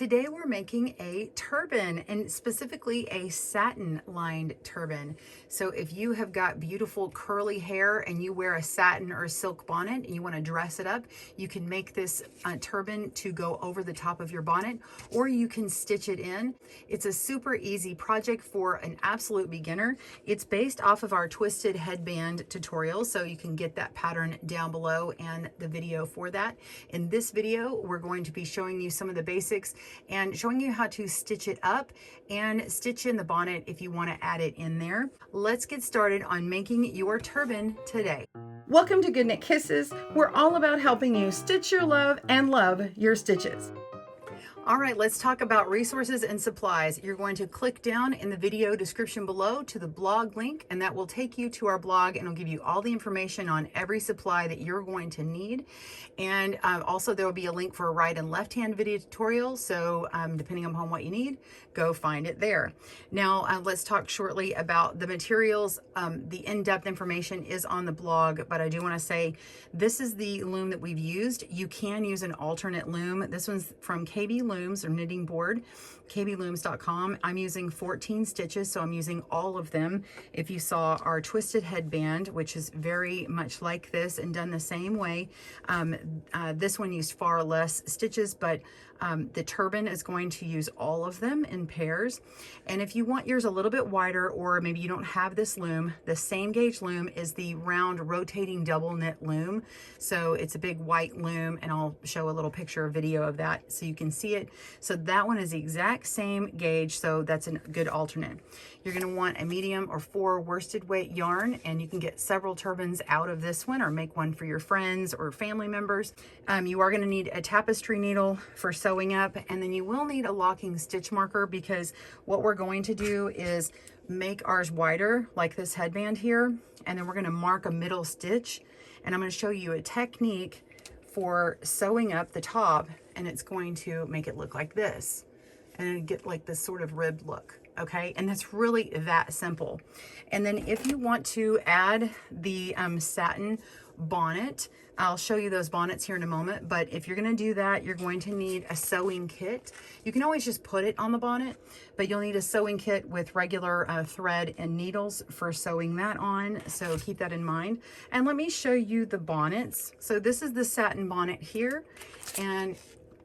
Today we're making a turban, and specifically a satin lined turban. So if you have got beautiful curly hair and you wear a satin or a silk bonnet and you want to dress it up, you can make this turban to go over the top of your bonnet, or you can stitch it in. It's a super easy project for an absolute beginner. It's based off of our twisted headband tutorial, so you can get that pattern down below and the video for that. In this video, we're going to be showing you some of the basics and showing you how to stitch it up and stitch in the bonnet if you want to add it in there. Let's get started on making your turban today. Welcome to GoodKnit Kisses. We're all about helping you stitch your love and love your stitches. All right, let's talk about resources and supplies. You're going to click down in the video description below to the blog link, and that will take you to our blog and it'll give you all the information on every supply that you're going to need. And also there will be a link for a right and left hand video tutorial. So depending upon what you need, go find it there. Now let's talk shortly about the materials. The in-depth information is on the blog, but I do want to say this is the loom that we've used. You can use an alternate loom. This one's from KB Looms or knitting board, kblooms.com. I'm using 14 stitches, so I'm using all of them. If you saw our twisted headband, which is very much like this and done the same way, this one used far less stitches, but the turban is going to use all of them in pairs. And if you want yours a little bit wider, or maybe you don't have this loom, the same gauge loom is the round rotating double knit loom. So it's a big white loom, and I'll show a little picture or video of that so you can see it. So that one is the exact same gauge, so that's a good alternate. You're going to want a medium or 4 worsted weight yarn, and you can get several turbans out of this one or make one for your friends or family members. You are going to need a tapestry needle for sewing up, and then you will need a locking stitch marker, because what we're going to do is make ours wider like this headband here, and then we're going to mark a middle stitch, and I'm going to show you a technique for sewing up the top, and it's going to make it look like this and get like this sort of ribbed look. Okay, and that's really that simple. And then if you want to add the satin bonnet, I'll show you those bonnets here in a moment, but if you're going to do that, you're going to need a sewing kit. You can always just put it on the bonnet, but you'll need a sewing kit with regular thread and needles for sewing that on, so keep that in mind. And let me show you the bonnets. So this is the satin bonnet here, and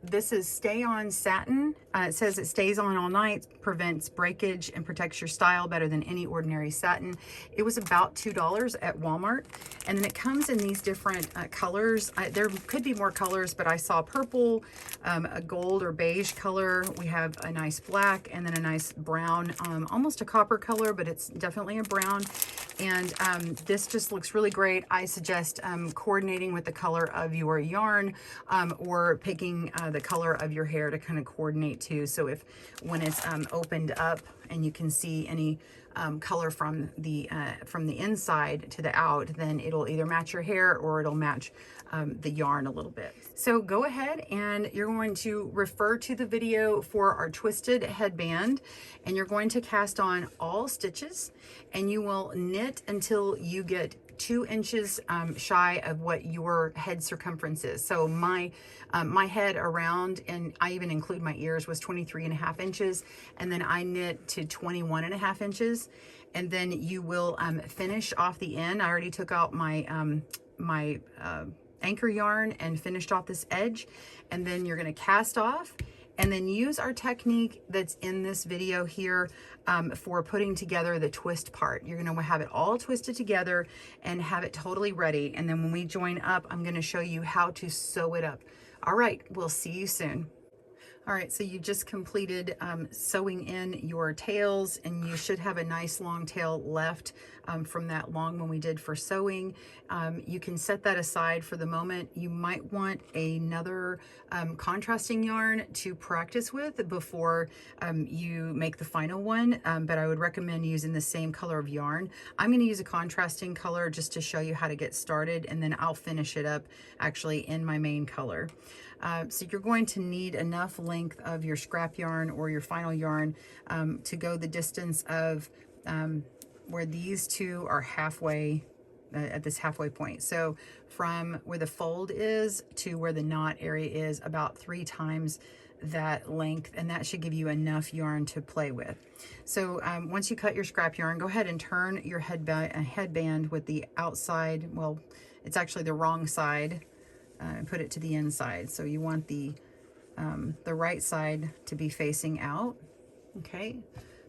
this is stay on satin. It says it stays on all night, prevents breakage, and protects your style better than any ordinary satin. It was about $2 at Walmart. And then it comes in these different colors. There could be more colors, but I saw purple, a gold or beige color. We have a nice black, and then a nice brown, almost a copper color, but it's definitely a brown. And this just looks really great. I suggest coordinating with the color of your yarn, or picking the color of your hair to kind of coordinate too. So if when it's opened up and you can see any color from the inside to the out, then it'll either match your hair or it'll match the yarn a little bit. So go ahead and you're going to refer to the video for our twisted headband, and you're going to cast on all stitches, and you will knit until you get 2 inches shy of what your head circumference is. So my head around, and I even include my ears, was 23.5 inches, and then I knit to 21.5 inches, and then you will finish off the end. I already took out my anchor yarn and finished off this edge, and then you're going to cast off, and then use our technique that's in this video here for putting together the twist part. You're going to have it all twisted together and have it totally ready. And then when we join up, I'm going to show you how to sew it up. All right, we'll see you soon. All right, so you just completed sewing in your tails, and you should have a nice long tail left from that long one we did for sewing. You can set that aside for the moment. You might want another contrasting yarn to practice with before you make the final one, but I would recommend using the same color of yarn. I'm going to use a contrasting color just to show you how to get started, and then I'll finish it up actually in my main color. So you're going to need enough length of your scrap yarn or your final yarn to go the distance of where these two are halfway, at this halfway point. So from where the fold is to where the knot area is, about 3 times that length, and that should give you enough yarn to play with. So once you cut your scrap yarn, go ahead and turn your headband with the outside, well, it's actually the wrong side, and put it to the inside. So you want the right side to be facing out. Okay,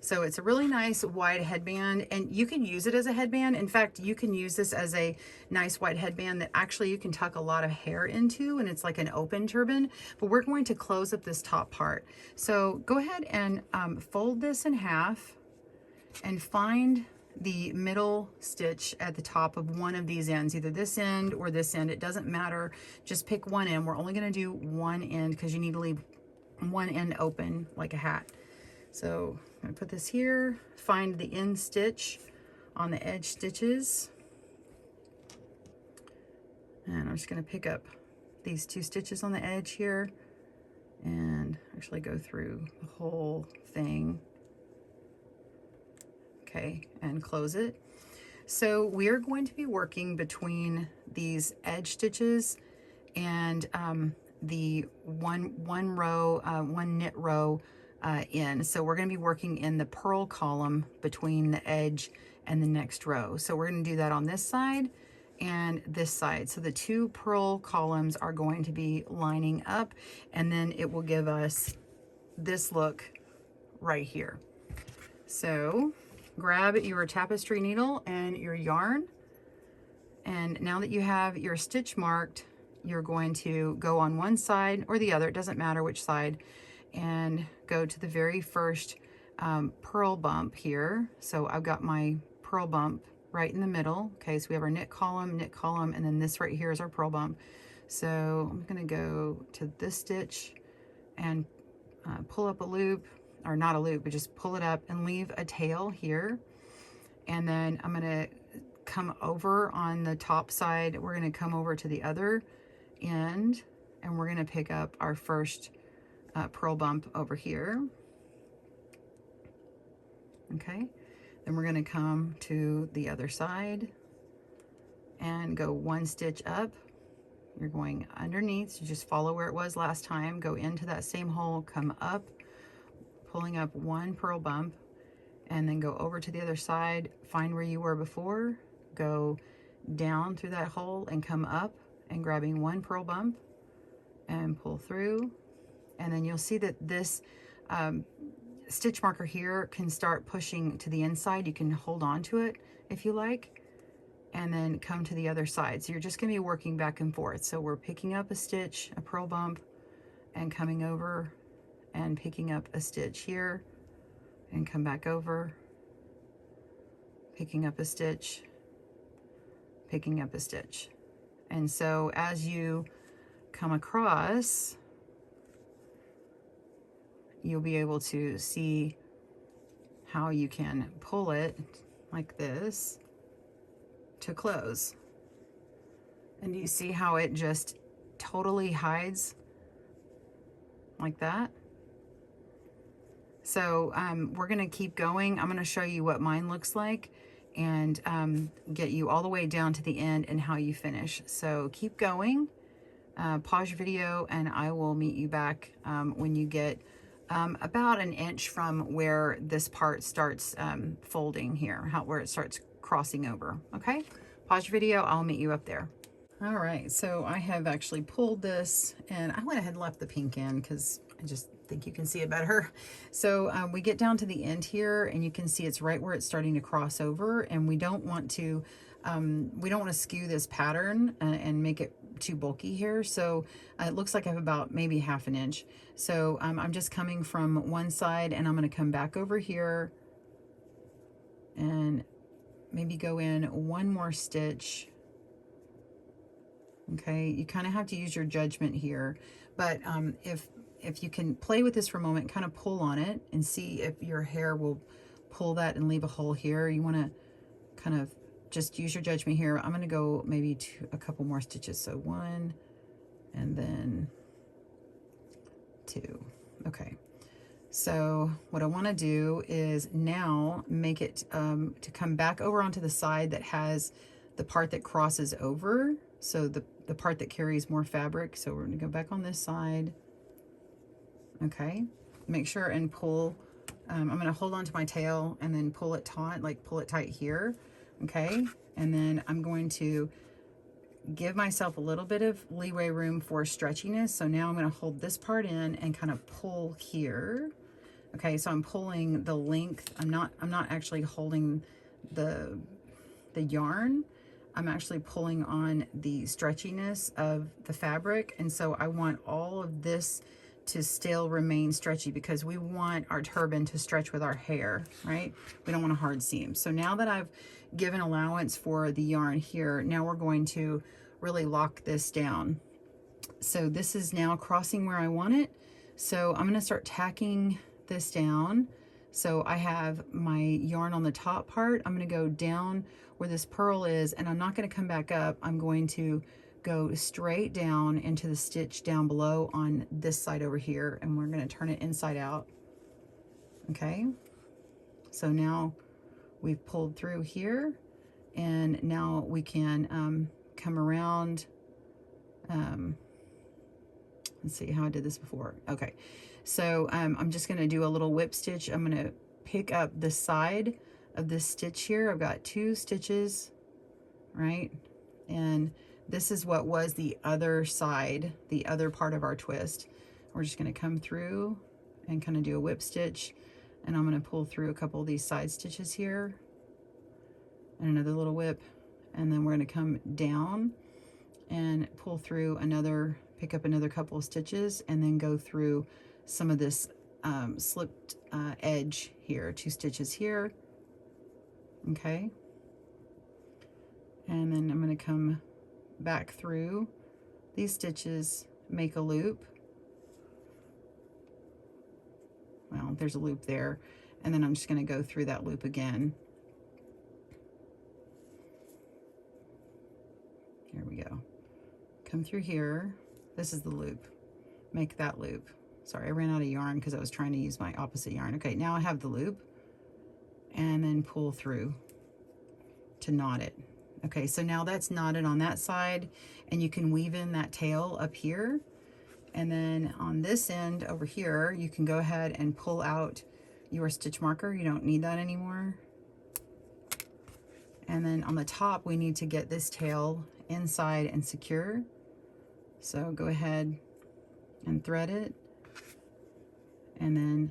so it's a really nice wide headband, and you can use it as a headband. In fact, you can use this as a nice wide headband that actually you can tuck a lot of hair into, and it's like an open turban, but we're going to close up this top part. So go ahead and fold this in half and find the middle stitch at the top of one of these ends, either this end or this end. It doesn't matter, just pick one end. We're only going to do one end because you need to leave one end open like a hat. So I'm going to put this here, find the end stitch on the edge stitches, and I'm just going to pick up these 2 stitches on the edge here and actually go through the whole thing. Okay, and close it. So we're going to be working between these edge stitches and the one knit row in. So we're going to be working in the purl column between the edge and the next row. So we're going to do that on this side and this side. So the 2 purl columns are going to be lining up, and then it will give us this look right here. So grab your tapestry needle and your yarn, and now that you have your stitch marked, you're going to go on one side or the other, it doesn't matter which side, and go to the very first purl bump here. So I've got my purl bump right in the middle. Okay, so we have our knit column, and then this right here is our purl bump. So I'm going to go to this stitch and pull up a loop, or not a loop, but just pull it up and leave a tail here. And then I'm going to come over on the top side. We're going to come over to the other end, and we're going to pick up our first purl bump over here. Okay, then we're going to come to the other side and go 1 stitch up. You're going underneath, so just follow where it was last time, go into that same hole, come up, pulling up 1 purl bump, and then go over to the other side, find where you were before, go down through that hole and come up and grabbing 1 purl bump and pull through. And then you'll see that this stitch marker here can start pushing to the inside. You can hold on to it if you like, and then come to the other side. So you're just going to be working back and forth. So we're picking up a stitch, a purl bump, and coming over and picking up a stitch here and come back over, picking up a stitch, picking up a stitch. And so as you come across, you'll be able to see how you can pull it like this to close. And do you see how it just totally hides like that? So we're going to keep going. I'm going to show you what mine looks like and get you all the way down to the end and how you finish. So keep going, pause your video, and I will meet you back when you get about 1 inch from where this part starts folding here, where it starts crossing over. Okay, pause your video, I'll meet you up there. All right, so I have actually pulled this, and I went ahead and left the pink in because I just think you can see it better. So we get down to the end here, and you can see it's right where it's starting to cross over, and we don't want to skew this pattern and make it too bulky here. So it looks like I have about maybe ½ inch. So I'm just coming from one side, and I'm going to come back over here and maybe go in 1 more stitch. Okay, you kind of have to use your judgment here, but if you can play with this for a moment, kind of pull on it and see if your hair will pull that and leave a hole here. You want to kind of just use your judgment here. I'm going to go maybe a couple more stitches. So 1 and then 2. Okay. So what I want to do is now make it to come back over onto the side that has the part that crosses over. So the part that carries more fabric. So we're going to go back on this side. Okay, make sure and pull. I'm going to hold on to my tail and then pull it taut, like pull it tight here. Okay, and then I'm going to give myself a little bit of leeway room for stretchiness. So now I'm going to hold this part in and kind of pull here. Okay, so I'm pulling the length. I'm not actually holding the yarn. I'm actually pulling on the stretchiness of the fabric. And so I want all of this to still remain stretchy because we want our turban to stretch with our hair, right? We don't want a hard seam. So now that I've given allowance for the yarn here, now we're going to really lock this down. So this is now crossing where I want it. So I'm gonna start tacking this down. So I have my yarn on the top part. I'm gonna go down where this purl is, and I'm not gonna come back up. I'm going to go straight down into the stitch down below on this side over here, and we're gonna turn it inside out. Okay, so now we've pulled through here, and now we can come around. Let's see how I did this before. Okay, so I'm just gonna do a little whip stitch. I'm gonna pick up the side of this stitch here. I've got 2 stitches, right? And this is what was the other side, the other part of our twist. We're just gonna come through and kind of do a whip stitch, and I'm gonna pull through a couple of these side stitches here, and another little whip, and then we're gonna come down and pull through another, pick up another couple of stitches, and then go through some of this slipped edge here, 2 stitches here. Okay, and then I'm going to come back through these stitches, make a loop. Well, there's a loop there, and then I'm just going to go through that loop again. Here we go. Come through here. This is the loop. Make that loop. Sorry, I ran out of yarn because I was trying to use my opposite yarn. Okay, now I have the loop, and then pull through to knot it. Okay, so now that's knotted on that side, and you can weave in that tail up here. And then on this end over here, you can go ahead and pull out your stitch marker. You don't need that anymore. And then on the top, we need to get this tail inside and secure. So go ahead and thread it, and then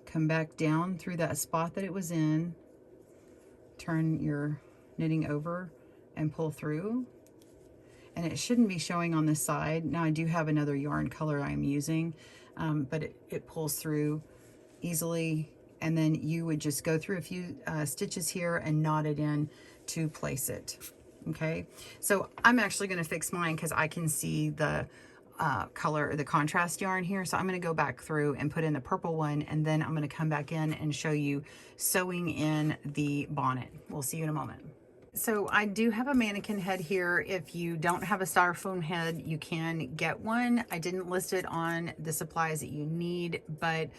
come back down through that spot that it was in, turn your knitting over and pull through. And it shouldn't be showing on this side. Now I do have another yarn color I'm using, but it pulls through easily. And then you would just go through a few stitches here and knot it in to place it. Okay, so I'm actually going to fix mine because I can see the color, the contrast yarn here. So I'm going to go back through and put in the purple one, and then I'm going to come back in and show you sewing in the bonnet. We'll see you in a moment. So I do have a mannequin head here. If you don't have a styrofoam head, you can get one. I didn't list it on the supplies that you need, but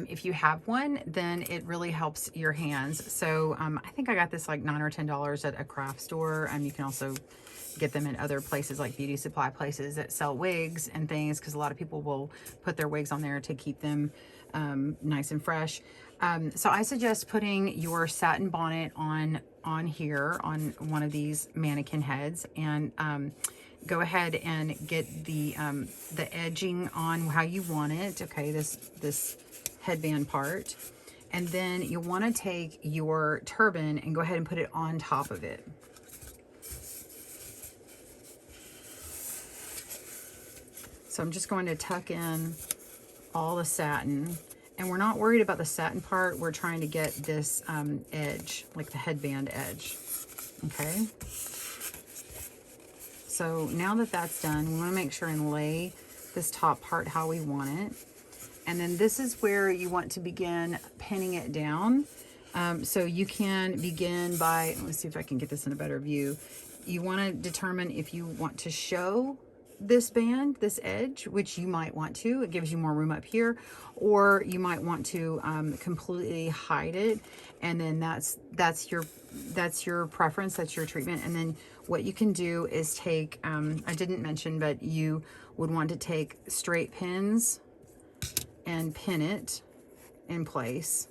if you have one, then it really helps your hands. So I think I got this like $9 or $10 at a craft store. You can also get them in other places like beauty supply places that sell wigs and things, because a lot of people will put their wigs on there to keep them nice and fresh. So I suggest putting your satin bonnet on here on one of these mannequin heads, and go ahead and get the edging on how you want it. Okay, this headband part, and then you want to take your turban and go ahead and put it on top of it. So I'm just going to tuck in all the satin, and we're not worried about the satin part. We're trying to get this edge, like the headband edge. Okay. So now that that's done, we want to make sure and lay this top part how we want it. And then this is where you want to begin pinning it down. So you can begin by, let's see if I can get this in a better view. You want to determine if you want to show this band, this edge, which you might want to. It gives you more room up here, or you might want to completely hide it, and then that's your preference, that's your treatment. And then what you can do is take, I didn't mention, but you would want to take straight pins and pin it in place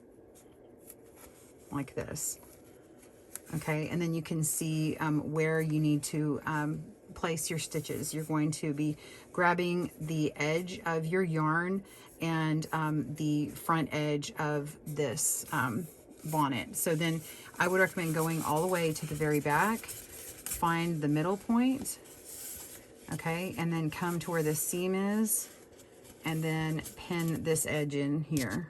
like this. Okay, and then you can see where you need to place your stitches. You're going to be grabbing the edge of your yarn and the front edge of this bonnet. So then I would recommend going all the way to the very back, find the middle point, okay, and then come to where this seam is, and then pin this edge in here,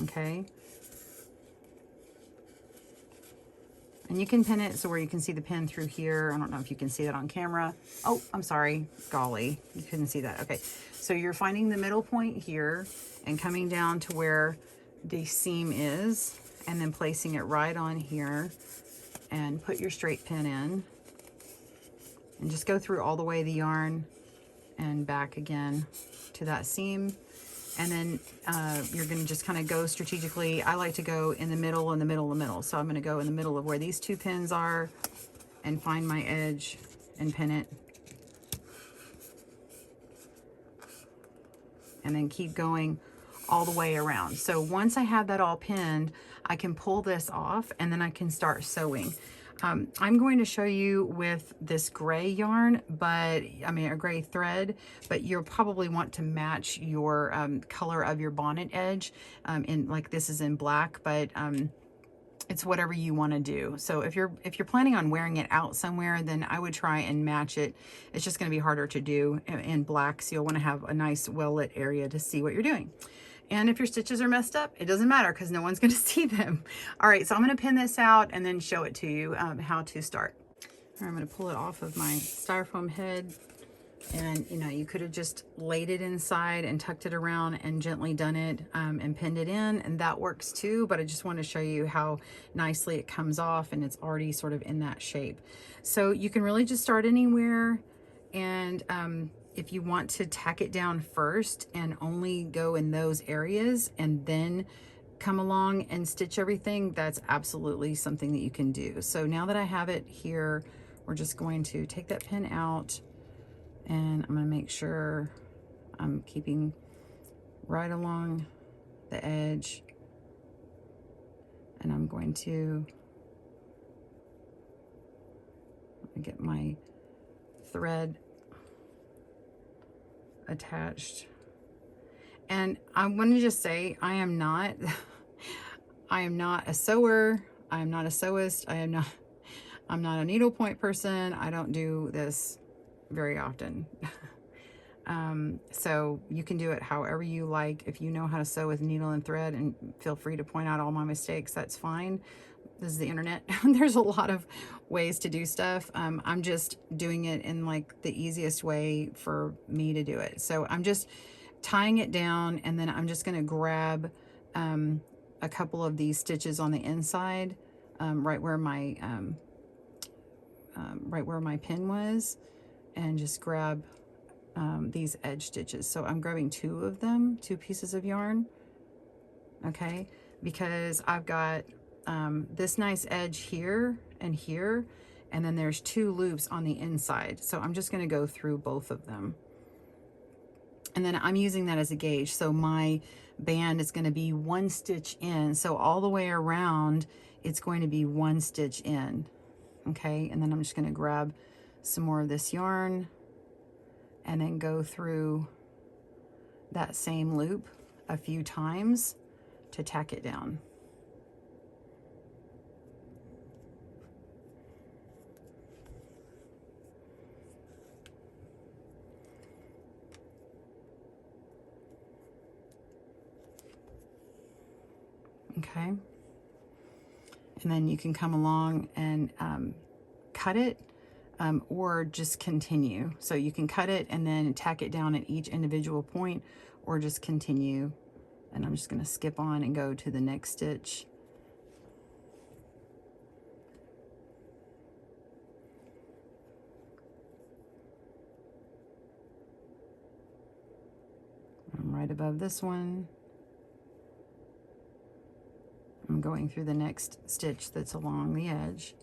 okay. And you can pin it so where you can see the pin through here. I don't know if you can see that on camera. Oh, I'm sorry. Golly, you couldn't see that. Okay, so you're finding the middle point here and coming down to where the seam is, and then placing it right on here, and put your straight pin in. And just go through all the way the yarn and back again to that seam. And then you're going to just kind of go strategically. I like to go in the middle, in the middle, in the middle. So I'm going to go in the middle of where these two pins are and find my edge and pin it. And then keep going all the way around. So once I have that all pinned, I can pull this off and then I can start sewing. I'm going to show you with this gray yarn, but I mean a gray thread, but you'll probably want to match your color of your bonnet edge. In like this is in black, but it's whatever you want to do. So if you're planning on wearing it out somewhere, then I would try and match it. It's just going to be harder to do in black, so you'll want to have a nice well-lit area to see what you're doing. And if your stitches are messed up, it doesn't matter because no one's going to see them. All right, so I'm going to pin this out and then show it to you how to start. All right, I'm going to pull it off of my styrofoam head. And, you know, you could have just laid it inside and tucked it around and gently done it and pinned it in, and that works too. But I just want to show you how nicely it comes off, and it's already sort of in that shape. So you can really just start anywhere. And if you want to tack it down first and only go in those areas and then come along and stitch everything, that's absolutely something that you can do. So now that I have it here, we're just going to take that pin out, and I'm going to make sure I'm keeping right along the edge, and I'm going to get my thread attached. And I want to just say, I am not a sewer. I am not a sewist. I'm not a needlepoint person. I don't do this very often. So you can do it however you like. If you know how to sew with needle and thread, and feel free to point out all my mistakes, that's fine. This is the internet. There's a lot of ways to do stuff. I'm just doing it in like the easiest way for me to do it. So I'm just tying it down, and then I'm just going to grab a couple of these stitches on the inside, right where my pin was, and just grab these edge stitches. So I'm grabbing two of them, 2 pieces of yarn, okay, because I've got this nice edge here and here, and then there's 2 loops on the inside. So I'm just going to go through both of them, and then I'm using that as a gauge. So my band is going to be 1 stitch in, so all the way around it's going to be 1 stitch in, okay. And then I'm just going to grab some more of this yarn and then go through that same loop a few times to tack it down. Okay, and then you can come along and cut it, or just continue. So you can cut it and then tack it down at each individual point, or just continue. And I'm just going to skip on and go to the next stitch. I'm right above this one. I'm going through the next stitch that's along the edge,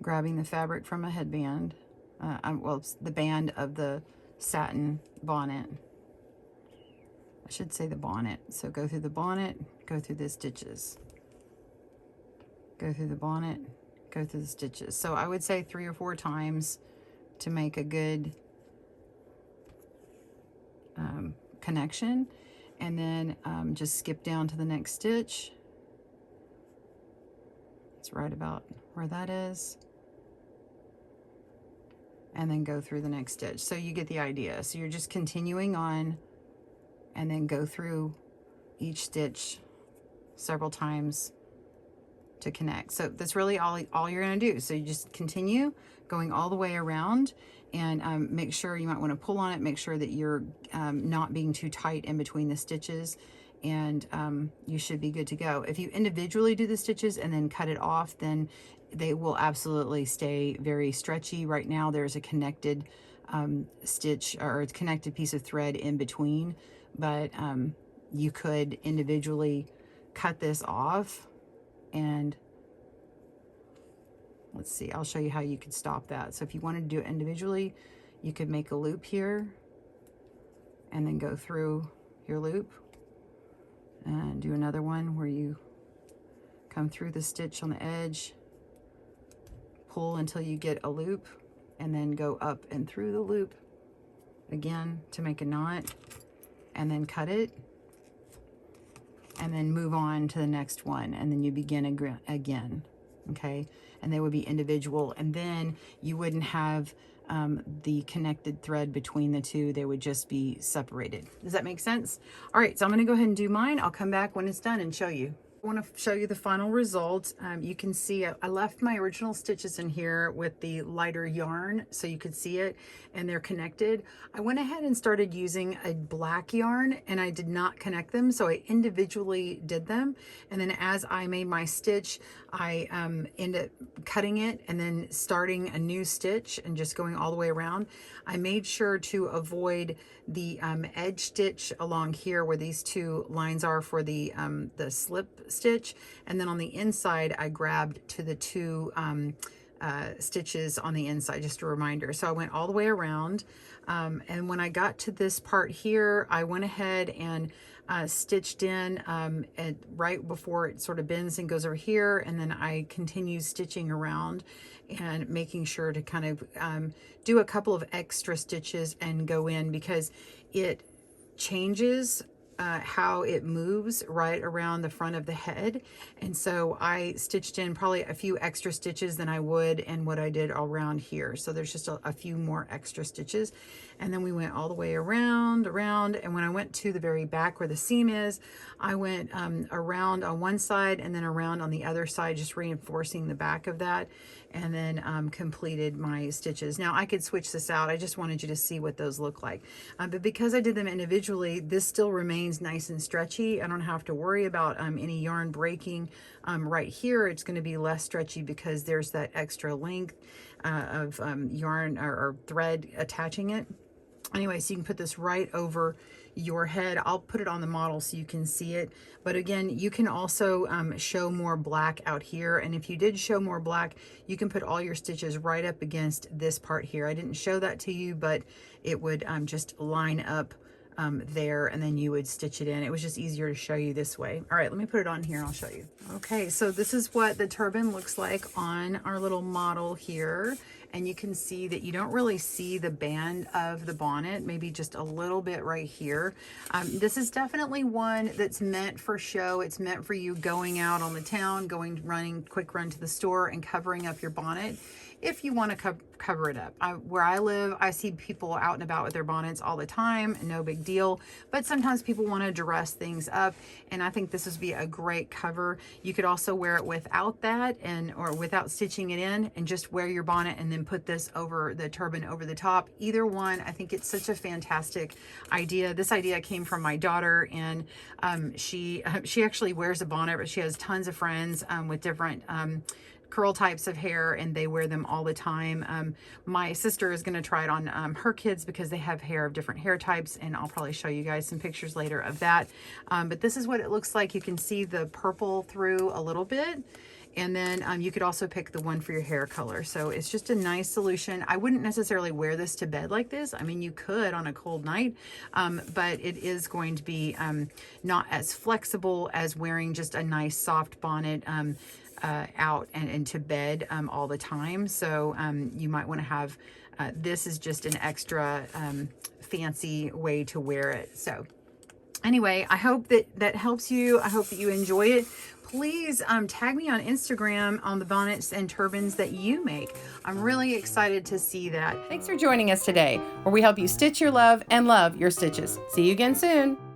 grabbing the fabric from a headband, well, it's the band of the satin bonnet. I should say the bonnet. So go through the bonnet, go through the stitches. Go through the bonnet, go through the stitches. So I would say 3 or 4 times to make a good connection. And then just skip down to the next stitch. It's right about where that is. And then go through the next stitch. So you get the idea. So you're just continuing on and then go through each stitch several times to connect. So that's really all you're going to do. So you just continue going all the way around, and make sure, you might want to pull on it, make sure that you're not being too tight in between the stitches, and you should be good to go. If you individually do the stitches and then cut it off, then they will absolutely stay very stretchy. Right now there's a connected stitch or a connected piece of thread in between, but you could individually cut this off. And let's see, I'll show you how you could stop that. So if you wanted to do it individually, you could make a loop here and then go through your loop and do another one where you come through the stitch on the edge, pull until you get a loop, and then go up and through the loop again to make a knot, and then cut it, and then move on to the next one, and then you begin again, okay? And they would be individual, and then you wouldn't have the connected thread between the two. They would just be separated. Does that make sense? All right, so I'm gonna go ahead and do mine. I'll come back when it's done and show you. I want to show you the final result. You can see I left my original stitches in here with the lighter yarn so you could see it, and they're connected. I went ahead and started using a black yarn, and I did not connect them, so I individually did them. And then as I made my stitch, I ended up cutting it and then starting a new stitch and just going all the way around. I made sure to avoid the edge stitch along here where these two lines are for the slip stitch, and then on the inside I grabbed to the two stitches on the inside, just a reminder. So I went all the way around, and when I got to this part here, I went ahead and stitched in right before it sort of bends and goes over here, and then I continue stitching around and making sure to kind of do a couple of extra stitches and go in, because it changes how it moves right around the front of the head. And so I stitched in probably a few extra stitches than I would and what I did around here. So there's just a few more extra stitches. And then we went all the way around, and when I went to the very back where the seam is, I went around on one side and then around on the other side, just reinforcing the back of that, and then completed my stitches. Now I could switch this out. I just wanted you to see what those look like. But because I did them individually, this still remains nice and stretchy. I don't have to worry about any yarn breaking. Right here, it's going to be less stretchy because there's that extra length of yarn or thread attaching it. Anyway, so you can put this right over your head. I'll put it on the model so you can see it. But again, you can also show more black out here. And if you did show more black, you can put all your stitches right up against this part here. I didn't show that to you, but it would just line up there, and then you would stitch it in. It was just easier to show you this way. All right, let me put it on here and I'll show you. Okay, so this is what the turban looks like on our little model here. And you can see that you don't really see the band of the bonnet, maybe just a little bit right here. This is definitely one that's meant for show. It's meant for you going out on the town, running quick run to the store and covering up your bonnet. If you want to cover it up. Where I live, I see people out and about with their bonnets all the time, no big deal. But sometimes people want to dress things up, and I think this would be a great cover. You could also wear it without that, or without stitching it in, and just wear your bonnet and then put this over the turban over the top. Either one, I think it's such a fantastic idea. This idea came from my daughter, and she actually wears a bonnet, but she has tons of friends with different curl types of hair, and they wear them all the time. My sister is going to try it on her kids because they have hair of different hair types, and I'll probably show you guys some pictures later of that. But this is what it looks like. You can see the purple through a little bit, And then you could also pick the one for your hair color. So it's just a nice solution. I wouldn't necessarily wear this to bed like this. I mean, you could on a cold night, but it is going to be not as flexible as wearing just a nice soft bonnet out and to bed all the time. So you might want to have, this is just an extra fancy way to wear it. So anyway, I hope that helps you. I hope that you enjoy it. Please tag me on Instagram on the bonnets and turbans that you make. I'm really excited to see that. Thanks for joining us today, where we help you stitch your love and love your stitches. See you again soon.